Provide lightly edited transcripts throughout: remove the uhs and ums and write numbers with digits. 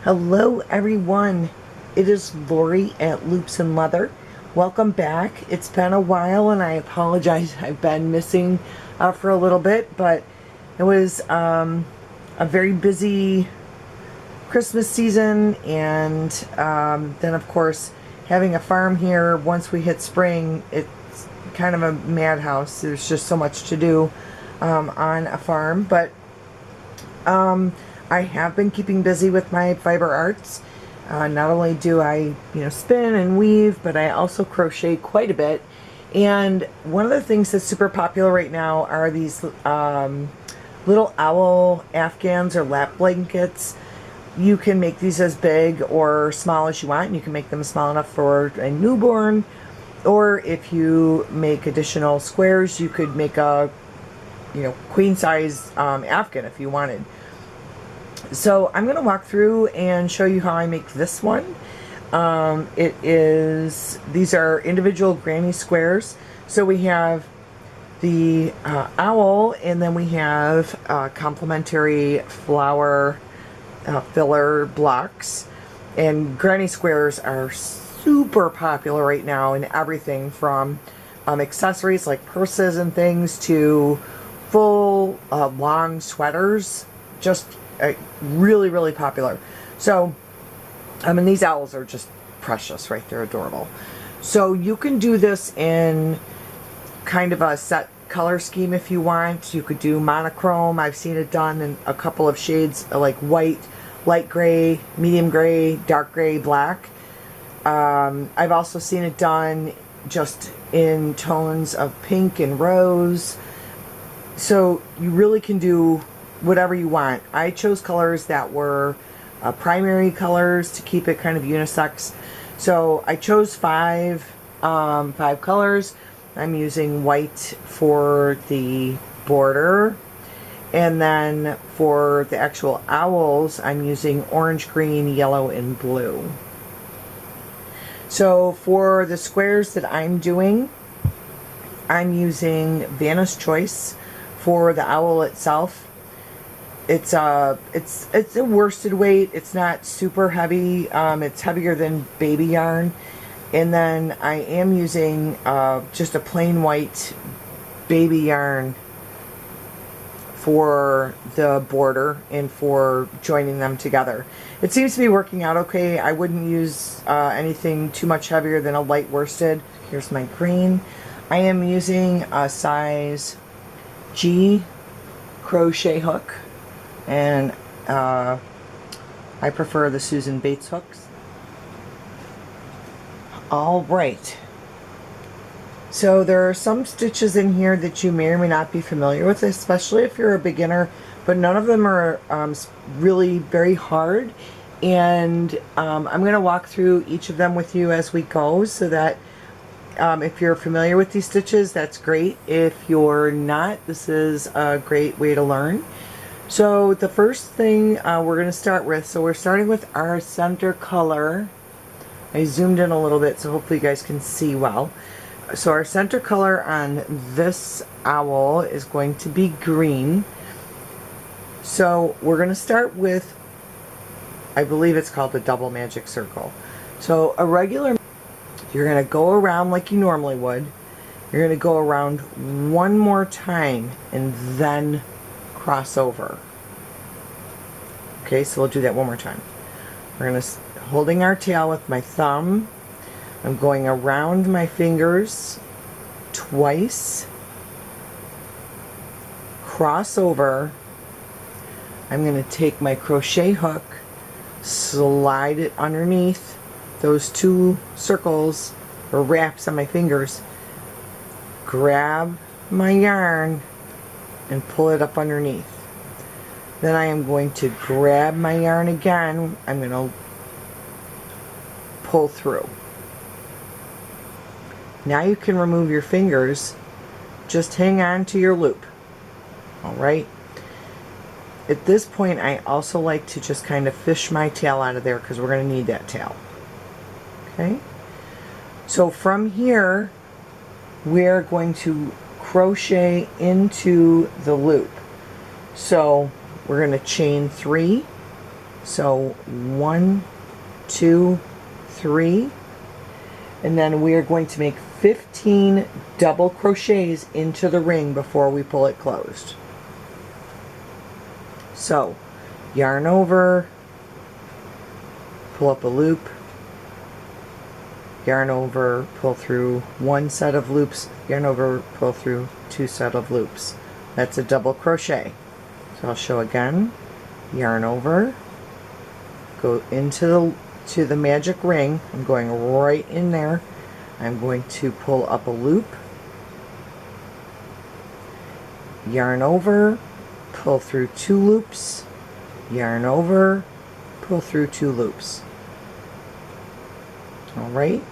Hello everyone, it is Lori at Loops and Leather. Welcome back. It's been a while and I apologize, I've been missing for a little bit, but it was a very busy Christmas season, and then of course having a farm here, once we hit spring, it's kind of a madhouse. There's just so much to do on a farm, but I have been keeping busy with my fiber arts. Not only do I, spin and weave, but I also crochet quite a bit. And one of the things that's super popular right now are these little owl Afghans or lap blankets. You can make these as big or small as you want, and you can make them small enough for a newborn. Or if you make additional squares, you could make a, queen size Afghan if you wanted. So I'm going to walk through and show you how I make this one. These are individual granny squares. So we have the owl, and then we have complementary flower filler blocks. And granny squares are super popular right now in everything from accessories like purses and things to full long sweaters. Just really, really popular. So, these owls are just precious, right? They're adorable. So you can do this in kind of a set color scheme if you want. You could do monochrome. I've seen it done in a couple of shades like white, light gray, medium gray, dark gray, black. I've also seen it done just in tones of pink and rose. So you really can do whatever you want. I chose colors that were primary colors to keep it kind of unisex. So I chose five colors. I'm using white for the border, and then for the actual owls I'm using orange, green, yellow, and blue. So for the squares that I'm doing, I'm using Vanna's Choice for the owl itself. It's a worsted weight. It's not super heavy. It's heavier than baby yarn. And then I am using just a plain white baby yarn for the border and for joining them together. It seems to be working out okay. I wouldn't use anything too much heavier than a light worsted. Here's my green. I am using a size G crochet hook. And I prefer the Susan Bates hooks. Alright, so there are some stitches in here that you may or may not be familiar with, especially if you're a beginner, but none of them are really very hard. And I'm going to walk through each of them with you as we go, so that if you're familiar with these stitches, that's great. If you're not, this is a great way to learn. So the first thing we're going to start with, so we're starting with our center color. I zoomed in a little bit so hopefully you guys can see well. So our center color on this owl is going to be green. So we're going to start with, I believe it's called the double magic circle. So a regular, you're going to go around like you normally would. You're going to go around one more time and then cross over. Okay, so we'll do that one more time. We're going to, holding our tail with my thumb, I'm going around my fingers twice, cross over. I'm going to take my crochet hook, slide it underneath those two circles or wraps on my fingers, grab my yarn and pull it up underneath. Then I am going to grab my yarn again. I'm going to pull through. Now you can remove your fingers. Just hang on to your loop. Alright? At this point I also like to just kind of fish my tail out of there because we're going to need that tail. Okay? So from here we're going to crochet into the loop. So we're going to chain 3, So 1, 2, 3, and then we are going to make 15 double crochets into the ring before we pull it closed. So yarn over, pull up a loop, yarn over, pull through one set of loops, yarn over, pull through two set of loops. That's a double crochet. So I'll show again. Yarn over, go into the magic ring. I'm going right in there. I'm going to pull up a loop, yarn over, pull through two loops, yarn over, pull through two loops. Alright,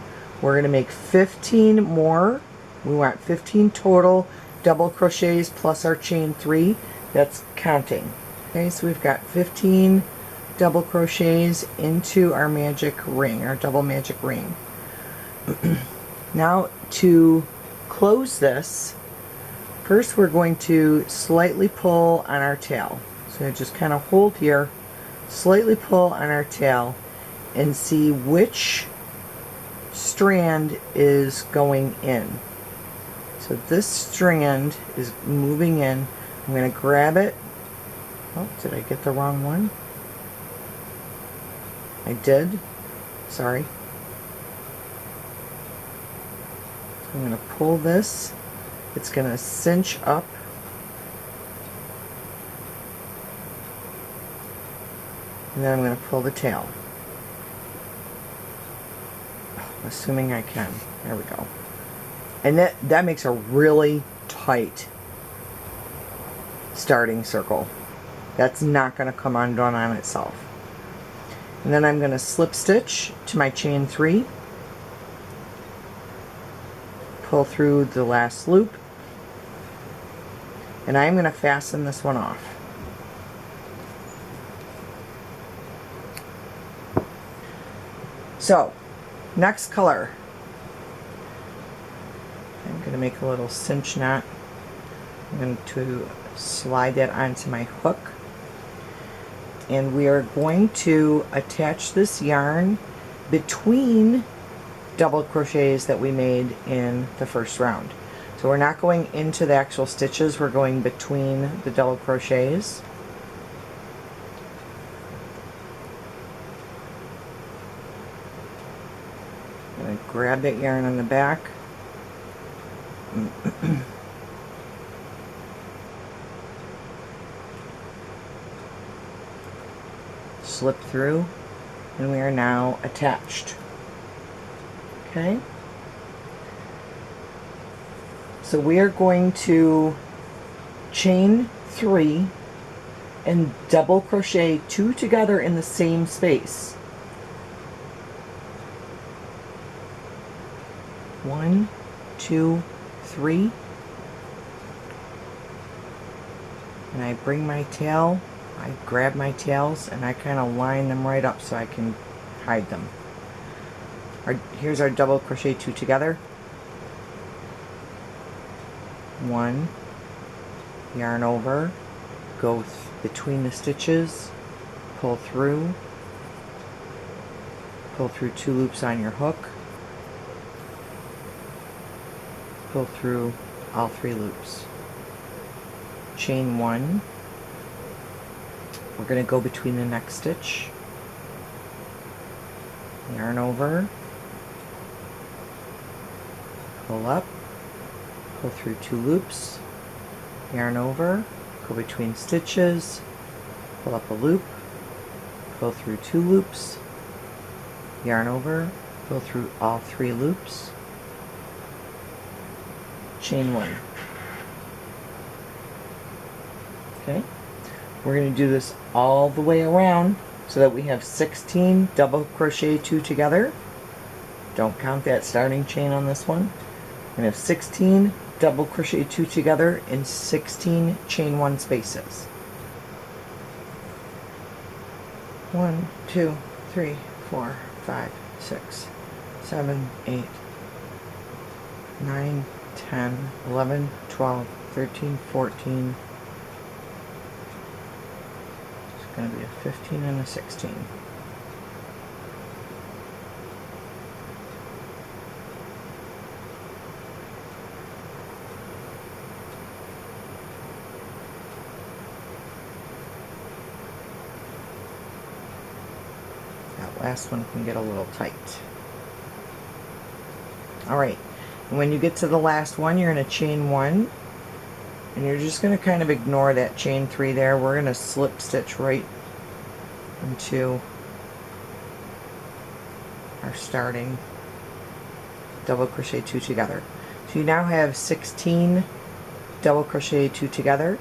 we're going to make 15 more. We want 15 total double crochets plus our chain 3. That's counting. Okay, so we've got 15 double crochets into our magic ring, our double magic ring. Now to close this, first we're going to slightly pull on our tail. So just kind of hold here, slightly pull on our tail, and see which strand is going in. So this strand is moving in. I'm going to grab it. Oh, did I get the wrong one? I did. Sorry. So I'm going to pull this. It's going to cinch up. And then I'm going to pull the tail. Assuming I can. There we go. And that makes a really tight starting circle. That's not going to come undone on itself. And then I'm going to slip stitch to my chain 3, pull through the last loop, and I'm going to fasten this one off. So, next color. I'm going to make a little cinch knot. I'm going to slide that onto my hook. And we are going to attach this yarn between double crochets that we made in the first round. So we're not going into the actual stitches, we're going between the double crochets. I'm going to grab that yarn on the back. Slip through, and we are now attached. Okay, so we are going to chain 3 and double crochet 2 together in the same space. 1, 2, 3, and I bring my tail, I grab my tails, and I kind of line them right up so I can hide them. Here's our double crochet 2 together. 1, yarn over, go between the stitches, pull through 2 loops on your hook, pull through all 3 loops, chain 1. We're going to go between the next stitch, yarn over, pull up, pull through 2 loops, yarn over, go between stitches, pull up a loop, pull through 2 loops, yarn over, pull through all 3 loops, chain 1. Okay, we're going to do this all the way around so that we have 16 double crochet 2 together. Don't count that starting chain on this one. We're going to have 16 double crochet 2 together in 16 chain 1 spaces. 1, 2, 3, 4, 5, 6, 7, 8, 9, 10, 11, 12, 13, 14, going to be a 15 and a 16. That last one can get a little tight. Alright, and when you get to the last one, you're going to chain 1, and you're just going to kind of ignore that chain 3 there. We're going to slip stitch right into our starting double crochet 2 together. So you now have 16 double crochet 2 together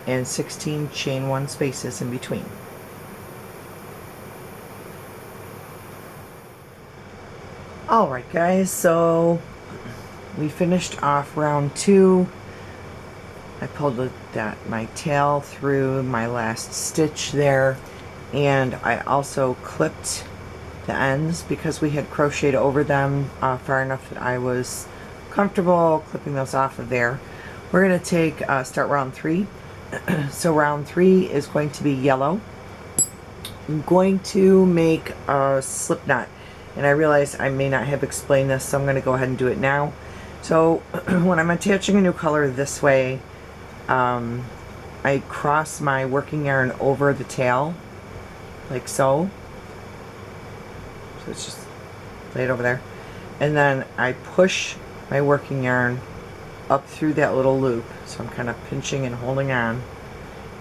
and 16 chain 1 spaces in between. Alright guys, so we finished off round 2. I pulled my tail through my last stitch there, and I also clipped the ends because we had crocheted over them far enough that I was comfortable clipping those off of there. We're going to start round 3. So round 3 is going to be yellow. I'm going to make a slip knot. And I realize I may not have explained this, so I'm going to go ahead and do it now. So when I'm attaching a new color this way, I cross my working yarn over the tail, like so. So it's just lay it over there. And then I push my working yarn up through that little loop. So I'm kind of pinching and holding on.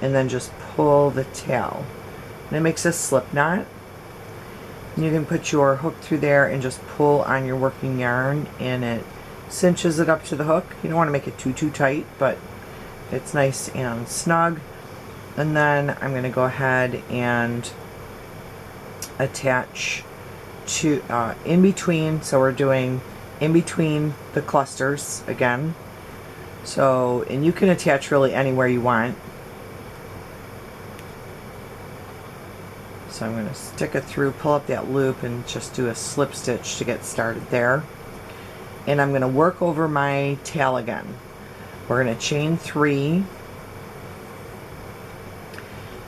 And then just pull the tail. And it makes a slip knot. You can put your hook through there and just pull on your working yarn, and it cinches it up to the hook. You don't want to make it too tight, but it's nice and snug. And then I'm going to go ahead and attach to in between. So we're doing in between the clusters again. So, and you can attach really anywhere you want. So I'm going to stick it through, pull up that loop, and just do a slip stitch to get started there. And I'm going to work over my tail again. We're going to chain 3.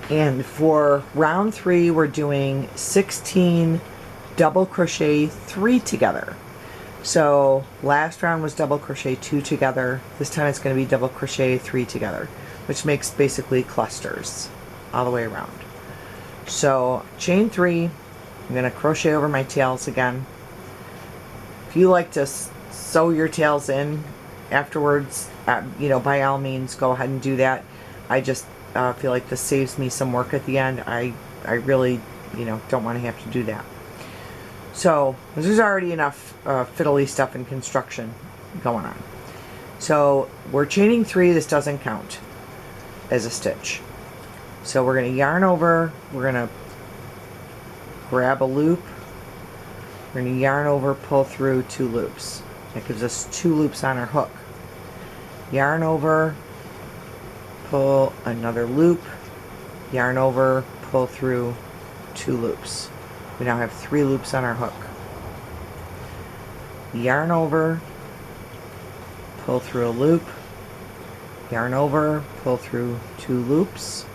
And for round 3, we're doing 16 double crochet 3 together. So last round was double crochet 2 together. This time it's going to be double crochet 3 together, which makes basically clusters all the way around. So chain 3, I'm going to crochet over my tails again. If you like to sew your tails in afterwards, you know, by all means go ahead and do that. I just feel like this saves me some work at the end. I really, you know, don't want to have to do that. So there's already enough fiddly stuff in construction going on. So we're chaining 3. This doesn't count as a stitch. So we're going to yarn over, we're going to grab a loop, we're going to yarn over, pull through 2 loops. That gives us 2 loops on our hook. Yarn over, pull another loop, yarn over, pull through 2 loops. We now have 3 loops on our hook. Yarn over, pull through a loop, yarn over, pull through 2 loops,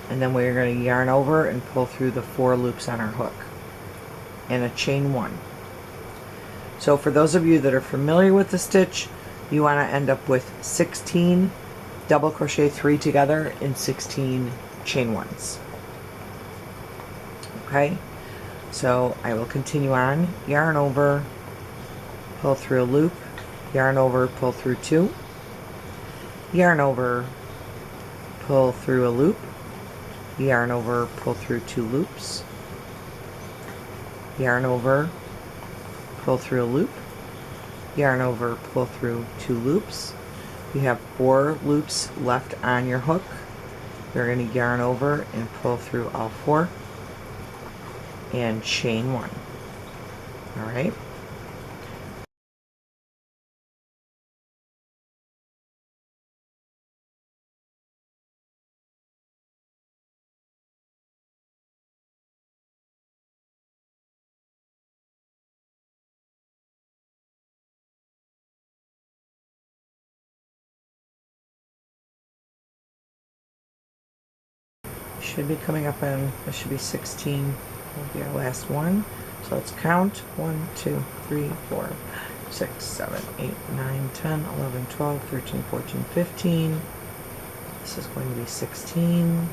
and then we're going to yarn over and pull through the 4 loops on our hook, and a chain 1. So for those of you that are familiar with the stitch, you want to end up with 16 double crochet 3 together and 16 chain 1s. Okay, so I will continue on. Yarn over, pull through a loop, yarn over, pull through 2, yarn over, pull through a loop, yarn over, pull through 2 loops, yarn over, pull through a loop, yarn over, pull through 2 loops. You have 4 loops left on your hook. You're going to yarn over and pull through all 4 and chain 1. Alright. should be coming up on, this should be 16, will be our last one. So let's count, 1, 2, 3, 4, 6, 7, 8, 9, 10, 11, 12, 13, 14, 15. This is going to be 16.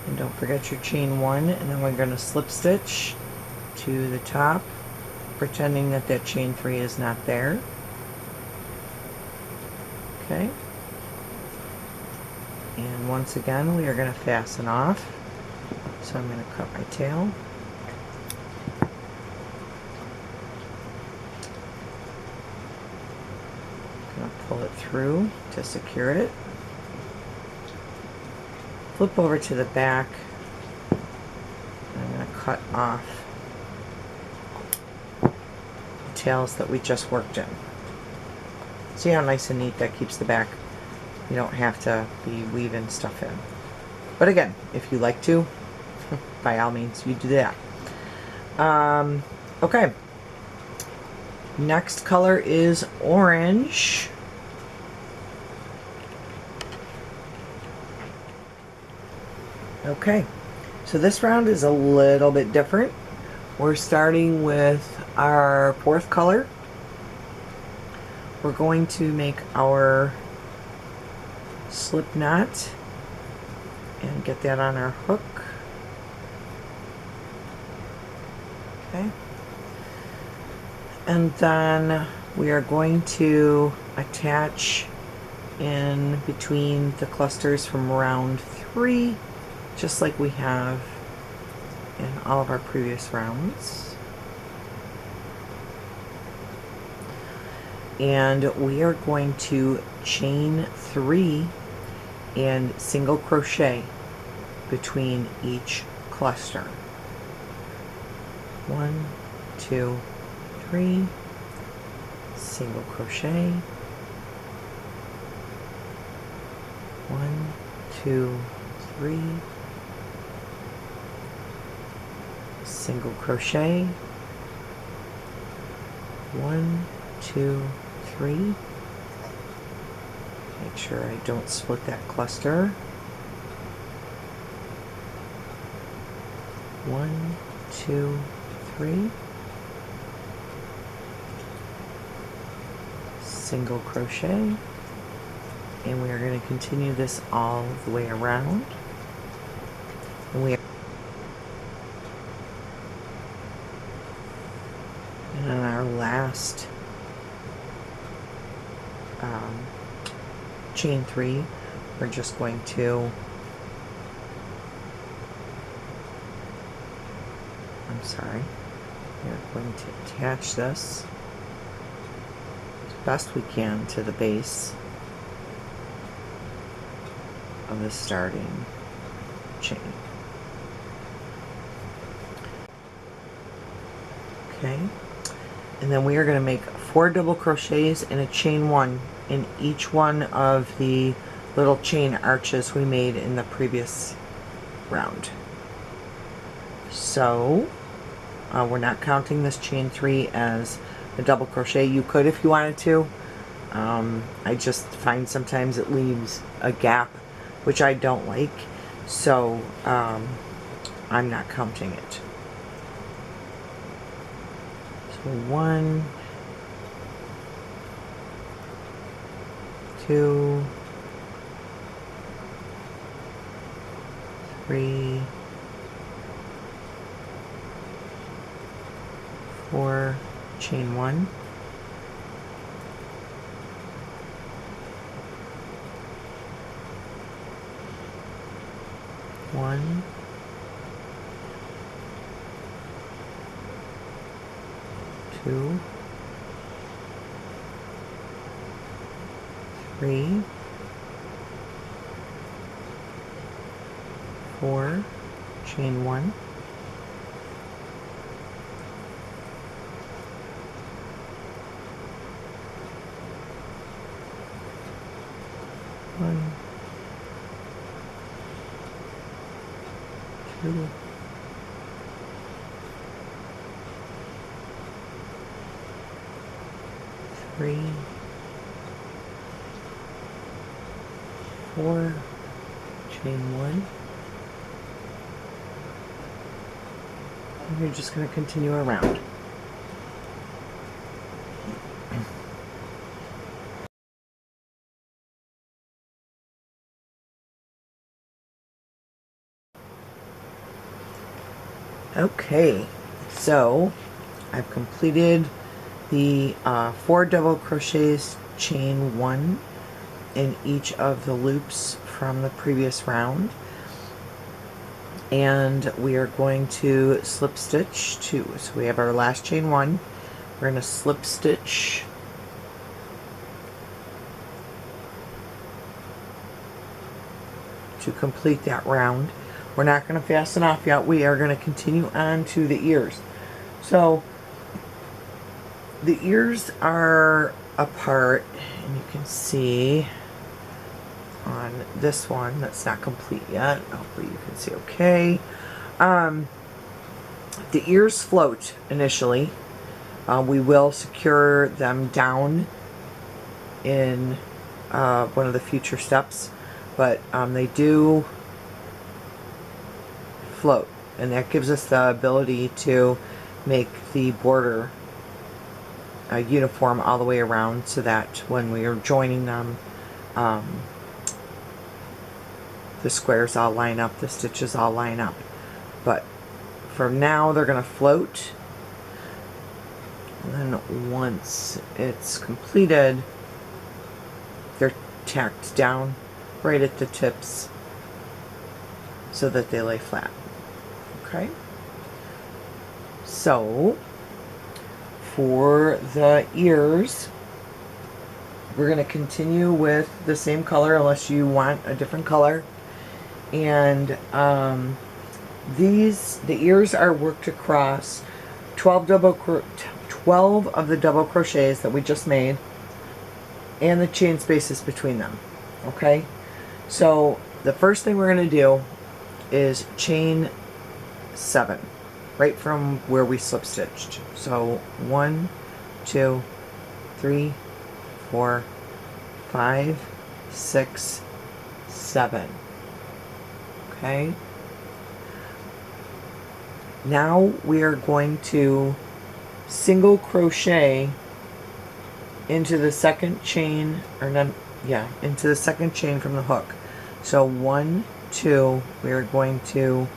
And don't forget your chain 1, and then we're going to slip stitch to the top, pretending that that chain 3 is not there. Okay. And once again, we are going to fasten off. So I'm going to cut my tail. Going to pull it through to secure it. Flip over to the back. And I'm going to cut off the tails that we just worked in. See how nice and neat that keeps the back? You don't have to be weaving stuff in. But again, if you like to, by all means, you do that. Okay. Next color is orange. Okay. So this round is a little bit different. We're starting with our 4th color. We're going to make our slip knot and get that on our hook. Okay. And then we are going to attach in between the clusters from round 3, just like we have in all of our previous rounds. And we are going to chain 3 and single crochet between each cluster. 1, 2, 3, single crochet. 1, 2, 3, single crochet. 1, 2, 3. Make sure I don't split that cluster. 1, 2, 3. Single crochet. And we are going to continue this all the way around. And on our last chain 3, we're just going to, we're going to attach this as best we can to the base of the starting chain. Okay, and then we are going to make 4 double crochets and a chain 1 in each one of the little chain arches we made in the previous round. So we're not counting this chain 3 as a double crochet. You could if you wanted to. I just find sometimes it leaves a gap, which I don't like, so I'm not counting it. So 1, 2, 3, 4, chain 1. 1, 2, 3, 4, chain 1. 1, 2, 3, 3, 4, chain 1, and you're just going to continue around. Okay, so I've completed the 4 double crochets, chain 1 in each of the loops from the previous round, and we are going to slip stitch 2. So we have our last chain 1, we're going to slip stitch to complete that round. We're not going to fasten off yet. We are going to continue on to the ears. So the ears are apart, and you can see on this one that's not complete yet. Hopefully you can see okay. The ears float initially. We will secure them down in one of the future steps, but they do float, and that gives us the ability to make the border uniform all the way around, so that when we are joining them, the squares all line up, the stitches all line up. But for now they're going to float, and then once it's completed they're tacked down right at the tips so that they lay flat. Okay, so for the ears we're going to continue with the same color unless you want a different color, and the ears are worked across 12 of the double crochets that we just made and the chain spaces between them. Okay, so the first thing we're going to do is chain 7 right from where we slip stitched. So 1, 2, 3, 4, 5, 6, 7. Okay, now we are going to single crochet into the second chain, or not, yeah, into the second chain from the hook. So 1, 2, we are going to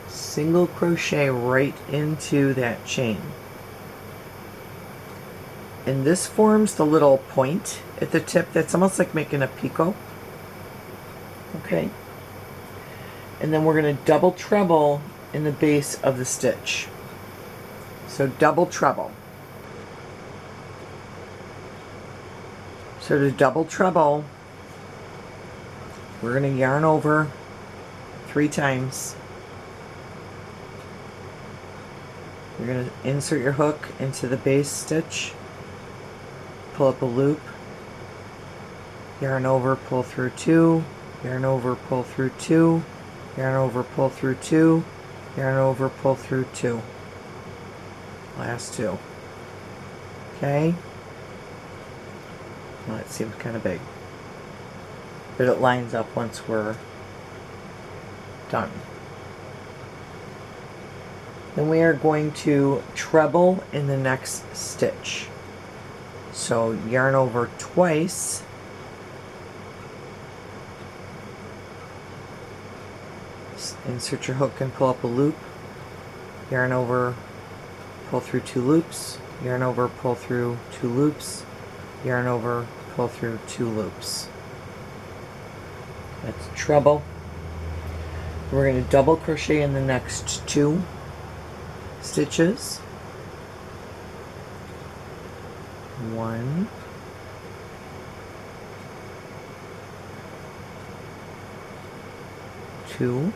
single crochet right into that chain, and this forms the little point at the tip that's almost like making a picot. Okay, and then we're going to double treble in the base of the stitch. So double treble. So to double treble, we're going to yarn over 3 times. You're going to insert your hook into the base stitch, pull up a loop, yarn over, pull through 2, yarn over, pull through 2, yarn over, pull through 2, yarn over, pull through 2. Last 2. Okay? Well, it seems kind of big, but it lines up once we're done. Then we are going to treble in the next stitch. So yarn over twice, insert your hook and pull up a loop, yarn over, pull through 2 loops, yarn over, pull through 2 loops, yarn over, pull through 2 loops. That's treble. We're going to double crochet in the next 2 stitches. 1, 2,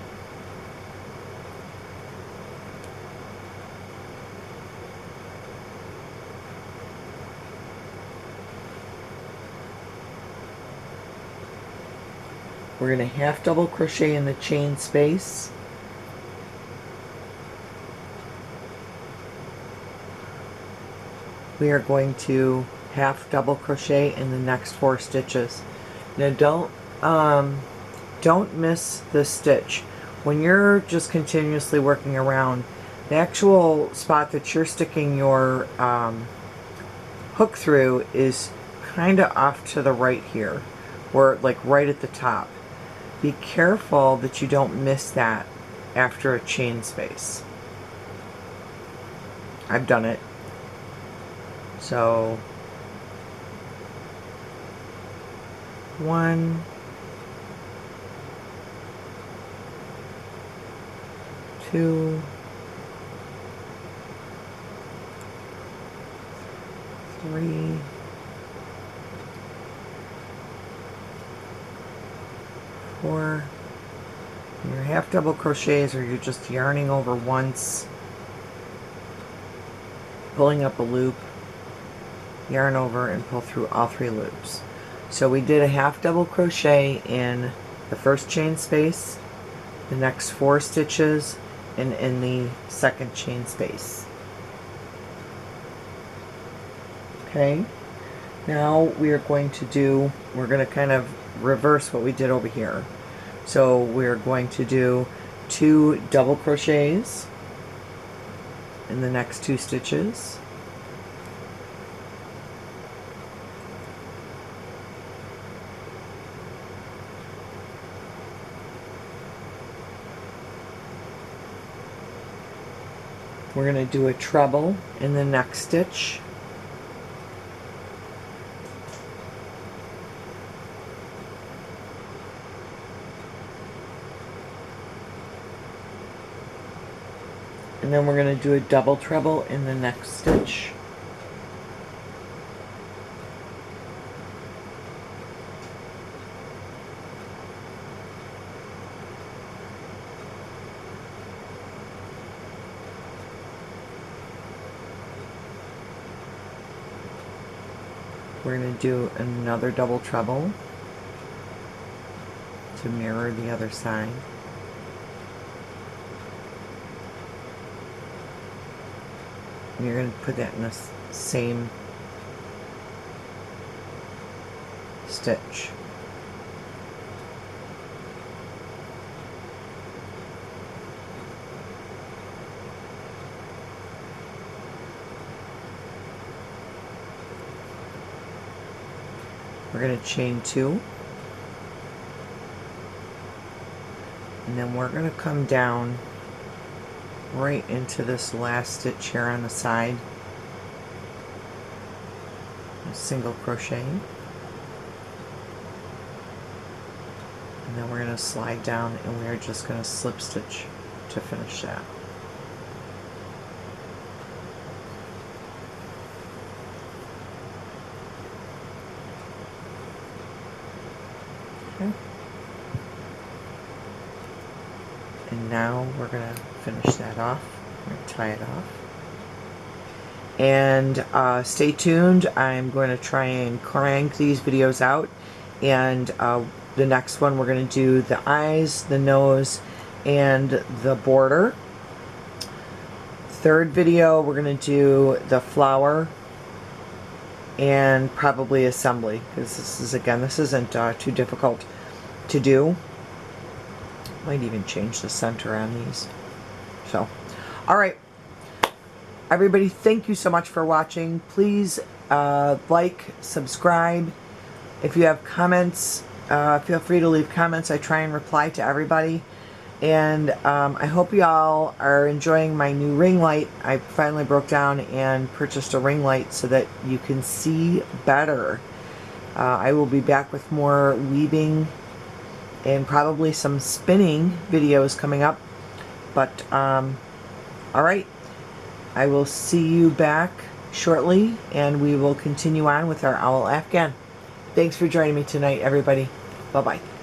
we're going to half double crochet in the chain space. We are going to half double crochet in the next 4 stitches. Now don't miss this stitch. When you're just continuously working around, the actual spot that you're sticking your hook through is kind of off to the right here, or like right at the top. Be careful that you don't miss that after a chain space. I've done it. So 1, 2, 3, 4. Your half double crochets, or you're just yarning over once, pulling up a loop, yarn over, and pull through all 3 loops. So we did a half double crochet in the first chain space, the next 4 stitches, and in the second chain space. Okay, now we're going to kind of reverse what we did over here. So we're going to do 2 double crochets in the next 2 stitches. We're going to do a treble in the next stitch. And then we're going to do a double treble in the next stitch. We're going to do another double treble to mirror the other side. And you're going to put that in the same stitch. We're going to chain 2, and then we're going to come down right into this last stitch here on the side, a single crochet, and then we're going to slide down, and we're just going to slip stitch to finish that. Okay. And now we're going to finish that off. We're going to tie it off. And stay tuned. I'm going to try and crank these videos out. And the next one we're going to do the eyes, the nose, and the border. Third video we're going to do the flower and probably assembly, because this isn't too difficult to do. Might even change the center on these. So, alright, everybody, thank you so much for watching. Please like, subscribe. If you have comments, feel free to leave comments. I try and reply to everybody. And I hope you all are enjoying my new ring light. I finally broke down and purchased a ring light so that you can see better. I will be back with more weaving and probably some spinning videos coming up. But, alright, I will see you back shortly, and we will continue on with our Owl Afghan. Thanks for joining me tonight, everybody. Bye-bye.